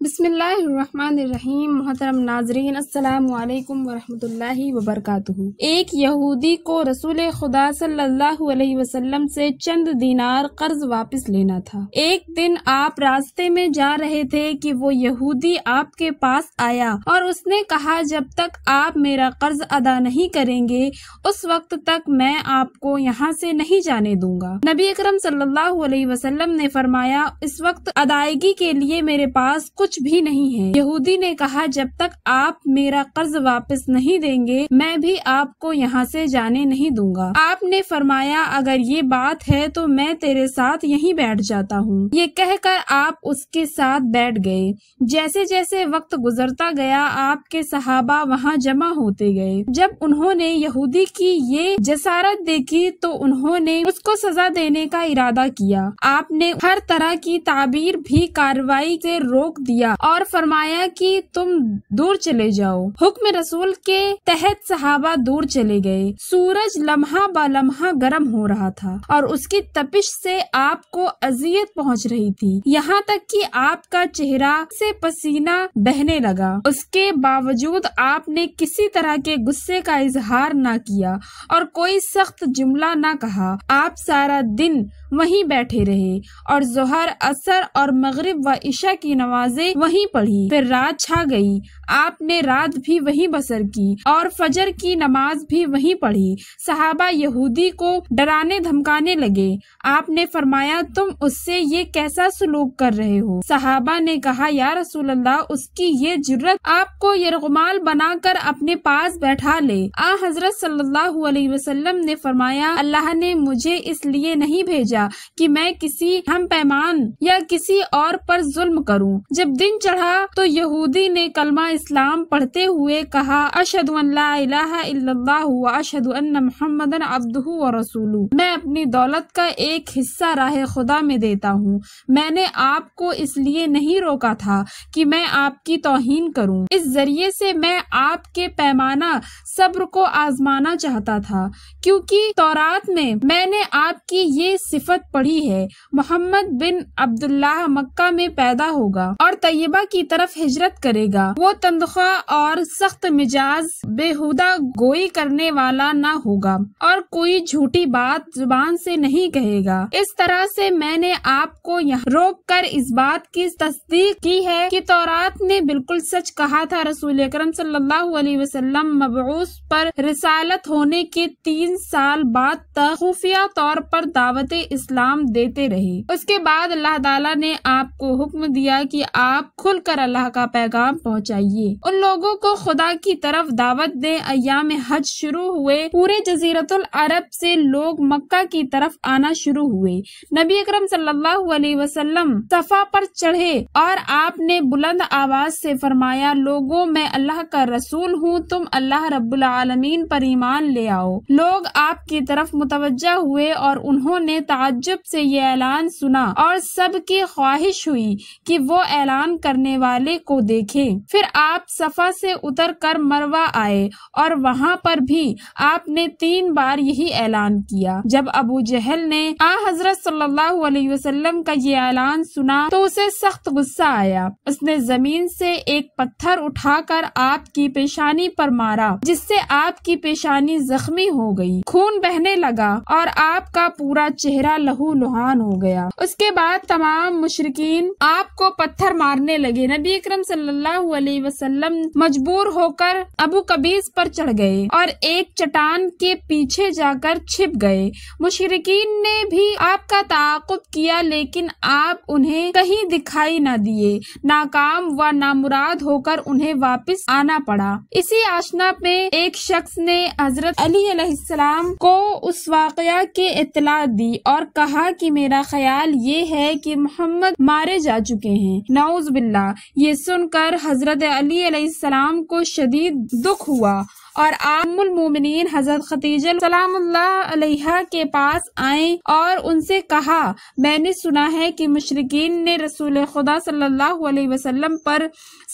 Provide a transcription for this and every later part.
بسم اللہ الرحمن الرحیم۔ محترم ناظرین، السلام علیکم ورحمۃ اللہ وبرکاتہ۔ ایک یہودی کو رسول خدا صلی اللہ علیہ وسلم سے چند دینار قرض واپس لینا تھا۔ ایک دن آپ راستے میں جا رہے تھے کہ وہ یہودی آپ کے پاس آیا اور اس نے کہا، جب تک آپ میرا قرض ادا نہیں کریں گے اس وقت تک میں آپ کو یہاں سے نہیں جانے دوں گا۔ نبی اکرم صلی اللہ علیہ وسلم نے فرمایا، اس وقت ادائیگی کے لیے میرے پاس کچھ بھی نہیں ہے۔ یہودی نے کہا، جب تک آپ میرا قرض واپس نہیں دیں گے میں بھی آپ کو یہاں سے جانے نہیں دوں گا۔ آپ نے فرمایا، اگر یہ بات ہے تو میں تیرے ساتھ یہیں بیٹھ جاتا ہوں۔ یہ کہہ کر آپ اس کے ساتھ بیٹھ گئے۔ جیسے جیسے وقت گزرتا گیا آپ کے صحابہ وہاں جمع ہوتے گئے۔ جب انہوں نے یہودی کی یہ جسارت دیکھی تو انہوں نے اس کو سزا دینے کا ارادہ کیا۔ آپ نے ہر طرح کی تعبیر بھی کارروائی سے روک دیا اور فرمایا کہ تم دور چلے جاؤ۔ حکم رسول کے تحت صحابہ دور چلے گئے۔ سورج لمحہ با لمحہ گرم ہو رہا تھا اور اس کی تپش سے آپ کو اذیت پہنچ رہی تھی، یہاں تک کہ آپ کا چہرہ سے پسینہ بہنے لگا۔ اس کے باوجود آپ نے کسی طرح کے غصے کا اظہار نہ کیا اور کوئی سخت جملہ نہ کہا۔ آپ سارا دن وہیں بیٹھے رہے اور ظہر، عصر اور مغرب و عشاء کی نمازیں وہیں پڑھی۔ پھر رات چھا گئی، آپ نے رات بھی وہیں بسر کی اور فجر کی نماز بھی وہیں پڑھی۔ صحابہ یہودی کو ڈرانے دھمکانے لگے۔ آپ نے فرمایا، تم اس سے یہ کیسا سلوک کر رہے ہو؟ صحابہ نے کہا، یا رسول اللہ، اس کی یہ جرت آپ کو یرغمال بنا کر اپنے پاس بیٹھا لے۔ حضرت صلی اللہ علیہ وسلم نے فرمایا، اللہ نے مجھے اس لیے نہیں بھیجا کہ میں کسی ہم پیمان یا کسی اور پر ظلم کروں۔ جب دن چڑھا تو یہودی نے کلمہ اسلام پڑھتے ہوئے کہا، اشہد ان لا الہ الا اللہ و اشہد ان محمدن عبدہ و رسولہ۔ میں اپنی دولت کا ایک حصہ راہ خدا میں دیتا ہوں۔ میں نے آپ کو اس لیے نہیں روکا تھا کہ میں آپ کی توہین کروں، اس ذریعے سے میں آپ کے پیمانہ صبر کو آزمانا چاہتا تھا، کیونکہ تورات میں نے آپ کی یہ صفت پڑھی ہے، محمد بن عبداللہ مکہ میں پیدا ہوگا اور طیبہ کی طرف ہجرت کرے گا۔ وہ تندخواہ اور سخت مزاج، بےہودہ گوئی کرنے والا نہ ہوگا اور کوئی جھوٹی بات زبان سے نہیں کہے گا۔ اس طرح سے میں نے آپ کو یہاں روک کر اس بات کی تصدیق کی ہے کہ تورات نے بالکل سچ کہا تھا۔ رسول اکرم صلی اللہ علیہ وسلم مبعوث پر رسالت ہونے کے 3 سال بعد تک خفیہ طور پر دعوت اسلام دیتے رہے۔ اس کے بعد اللہ تعالیٰ نے آپ کو حکم دیا کہ آپ کھل کر اللہ کا پیغام پہنچائیے، ان لوگوں کو خدا کی طرف دعوت دیں۔ ایام حج شروع ہوئے، پورے جزیرۃ العرب سے لوگ مکہ کی طرف آنا شروع ہوئے۔ نبی اکرم صلی اللہ علیہ وسلم صفا پر چڑھے اور آپ نے بلند آواز سے فرمایا، لوگوں، میں اللہ کا رسول ہوں، تم اللہ رب العالمین پر ایمان لے آؤ۔ لوگ آپ کی طرف متوجہ ہوئے اور انہوں نے تعجب سے یہ اعلان سنا اور سب کی خواہش ہوئی کہ وہ اعلان کرنے والے کو دیکھیں۔ پھر آپ صفا سے اتر کر مروہ آئے اور وہاں پر بھی آپ نے 3 بار یہی اعلان کیا۔ جب ابو جہل نے حضرت صلی اللہ علیہ وسلم کا یہ اعلان سنا تو اسے سخت غصہ آیا۔ اس نے زمین سے ایک پتھر اٹھا کر آپ کی پیشانی پر مارا، جس سے آپ کی پیشانی زخمی ہو گئی، خون بہنے لگا اور آپ کا پورا چہرہ لہو لہان ہو گیا۔ اس کے بعد تمام مشرکین آپ کو پتھر مارنے لگے۔ نبی اکرم صلی اللہ علیہ وسلم مجبور ہو کر ابو قبیس پر چڑھ گئے اور ایک چٹان کے پیچھے جا کر چھپ گئے۔ مشرکین نے بھی آپ کا تعاقب کیا لیکن آپ انہیں کہیں دکھائی نہ دیے۔ ناکام و نامراد ہو کر انہیں واپس آنا پڑا۔ اسی آشنا میں ایک شخص نے حضرت علی علیہ السلام کو اس واقعہ کی اطلاع دی اور کہا کہ میرا خیال یہ ہے کہ محمد مارے جا چکے ہیں۔ نعوذ باللہ۔ یہ سن کر حضرت علی علیہ السلام کو شدید دکھ ہوا اور ام المومنین حضرت خدیجہ سلام اللہ علیہا کے پاس آئیں اور ان سے کہا، میں نے سنا ہے کہ مشرکین نے رسول خدا صلی اللہ علیہ وسلم پر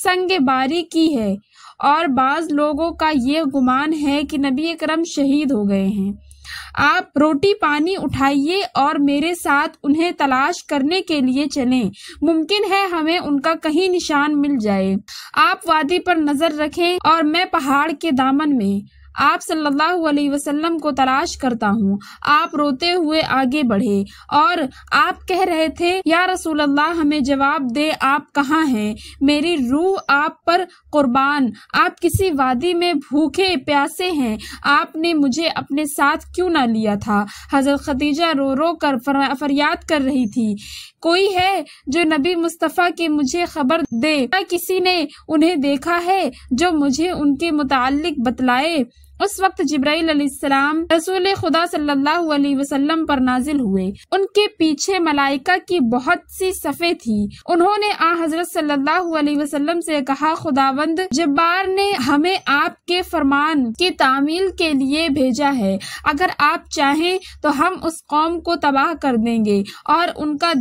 سنگ باری کی ہے اور بعض لوگوں کا یہ گمان ہے کہ نبی اکرم شہید ہو گئے ہیں۔ آپ روٹی پانی اٹھائیے اور میرے ساتھ انہیں تلاش کرنے کے لیے چلیں، ممکن ہے ہمیں ان کا کہیں نشان مل جائے۔ آپ وادی پر نظر رکھیں اور میں پہاڑ کے دامن میں آپ صلی اللہ علیہ وسلم کو تلاش کرتا ہوں۔ آپ روتے ہوئے آگے بڑھے اور آپ کہہ رہے تھے، یا رسول اللہ ہمیں جواب دے، آپ کہاں ہیں؟ میری روح آپ پر قربان، آپ کسی وادی میں بھوکے پیاسے ہیں، آپ نے مجھے اپنے ساتھ کیوں نہ لیا تھا؟ حضرت خدیجہ رو رو کر فریاد کر رہی تھی، کوئی ہے جو نبی مصطفیٰ کی مجھے خبر دے؟ کیا کسی نے انہیں دیکھا ہے جو مجھے ان کے متعلق بتلائے؟ اس وقت جبرائیل علیہ السلام رسول خدا صلی اللہ علیہ وسلم پر نازل ہوئے۔ ان کے پیچھے ملائکہ کی بہت سی صفیں تھی۔ انہوں نے حضرت صلی اللہ علیہ وسلم سے کہا، خداوند جبار نے ہمیں آپ کے فرمان کی تعمیل کے لیے بھیجا ہے، اگر آپ چاہیں تو ہم اس قوم کو تباہ کر دیں گے اور ان کا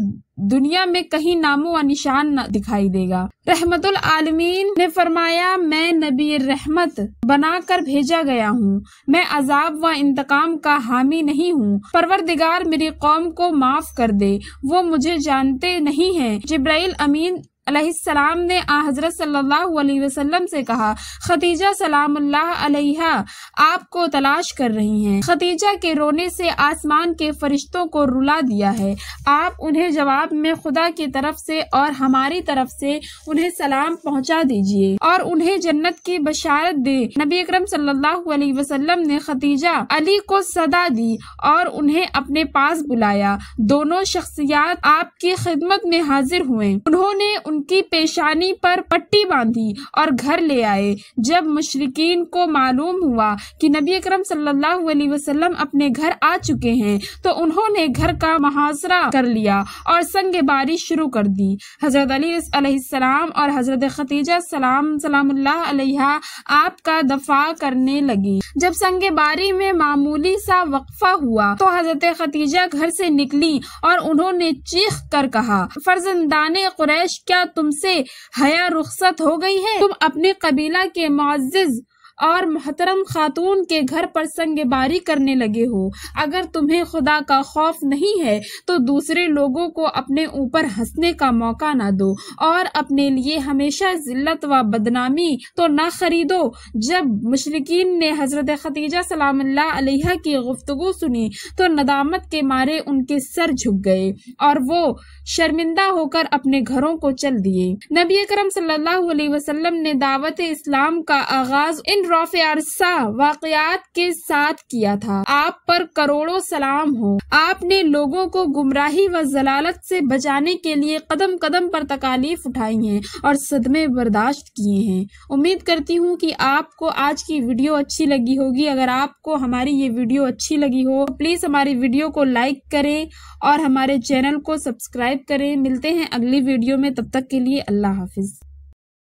دنیا میں کہیں نام و نشان نہ دکھائی دے گا۔ رحمت العالمین نے فرمایا، میں نبی رحمت بنا کر بھیجا گیا ہوں، میں عذاب و انتقام کا حامی نہیں ہوں۔ پروردگار میری قوم کو معاف کر دے، وہ مجھے جانتے نہیں ہیں۔ جبرائیل امین علیہ السلام نے حضرت صلی اللہ علیہ وسلم سے کہا، خدیجہ سلام اللہ علیہا آپ کو تلاش کر رہی ہیں۔ خدیجہ کے رونے سے آسمان کے فرشتوں کو رلا دیا ہے، آپ انہیں جواب میں خدا کی طرف سے اور ہماری طرف سے انہیں سلام پہنچا دیجیے اور انہیں جنت کی بشارت دے۔ نبی اکرم صلی اللہ علیہ وسلم نے خدیجہ علی کو صدا دی اور انہیں اپنے پاس بلایا۔ دونوں شخصیات آپ کی خدمت میں حاضر ہوئے، انہوں نے ان کی پیشانی پر پٹی باندھی اور گھر لے آئے۔ جب مشرکین کو معلوم ہوا کہ نبی اکرم صلی اللہ علیہ وسلم اپنے گھر آ چکے ہیں تو انہوں نے گھر کا محاصرہ کر لیا اور سنگ باری شروع کر دی۔ حضرت علی علیہ السلام اور حضرت خدیجہ سلام اللہ علیہا آپ کا دفاع کرنے لگی۔ جب سنگ باری میں معمولی سا وقفہ ہوا تو حضرت خدیجہ گھر سے نکلی اور انہوں نے چیخ کر کہا، فرزندان قریش، کیا تم سے حیا رخصت ہو گئی ہے؟ تم اپنے قبیلہ کے معزز اور محترم خاتون کے گھر پر سنگ باری کرنے لگے ہو۔ اگر تمہیں خدا کا خوف نہیں ہے تو دوسرے لوگوں کو اپنے اوپر ہنسنے کا موقع نہ دو اور اپنے لیے ہمیشہ ذلت و بدنامی تو نہ خریدو۔ جب مشرکین نے حضرت خدیجہ سلام اللہ علیہا کی گفتگو سنی تو ندامت کے مارے ان کے سر جھک گئے اور وہ شرمندہ ہو کر اپنے گھروں کو چل دیے۔ نبی اکرم صلی اللہ علیہ وسلم نے دعوت اسلام کا آغاز ان رافع عرصہ واقعات کے ساتھ کیا تھا۔ آپ پر کروڑوں سلام ہو۔ آپ نے لوگوں کو گمراہی و ضلالت سے بچانے کے لیے قدم قدم پر تکالیف اٹھائی ہیں اور صدمے برداشت کیے ہیں۔ امید کرتی ہوں کہ آپ کو آج کی ویڈیو اچھی لگی ہوگی۔ اگر آپ کو ہماری یہ ویڈیو اچھی لگی ہو تو پلیز ہماری ویڈیو کو لائک کریں اور ہمارے چینل کو سبسکرائب کریں۔ ملتے ہیں اگلی ویڈیو میں، تب تک کے لیے اللہ حافظ۔